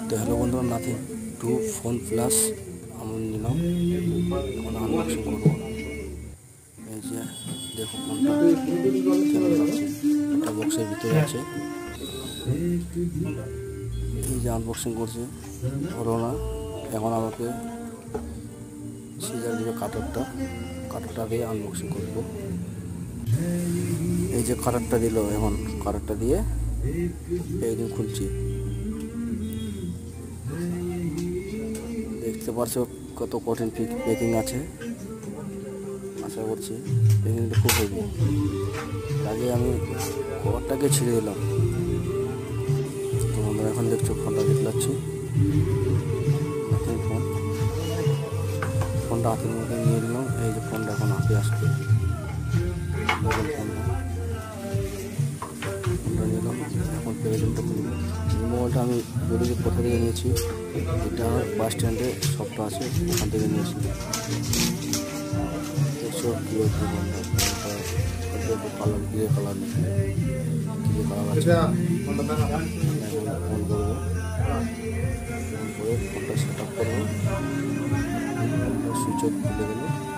তো হ্যালো বন্ধুরা, nothing to phone plus আমি নিলাম, এখন আনবক্সিং করবো। এই যে দেখো ফোনটা কেমন লাগছে, একটা বক্সের ভিতরে আছে। এই যে আনবক্সিং করছে হলো না, এখন আমাকে সিজার দিবে কাটারটা দিয়ে আনবক্সিং করবো। এই যে কাটারটা দিল, এখন কাটারটা দিয়ে এইদিন খুলছি। দেখতে পারছো কত কঠিন প্যাকিং আছে। আশা করছি প্যাকিংটা খুব হেভি। আগে আমি কভারটাকে ছিঁড়ে দিলাম। তো আমরা এখন দেখছো ফোনটা দেখলাচ্ছি, ফোনটা হাতের মধ্যে নিয়ে নিলাম। এই যে ফোনটা এখন হাতে আসবে, ফোনটা নিলাম। এখন প্যাকেজিংটা খুলব। এই মোবাইলটা আমি বেরোতে কোথা থেকে নিয়েছি, এটা বাস স্ট্যান্ডে শপটা আছে, ওখান থেকে নিয়েছি। দেখছো কি কালার গ্রে কালার আছে। ফোন করবো, ফোন করে ফোনটা সেট আপ করবো। সুইচ অফ খুলে গেল।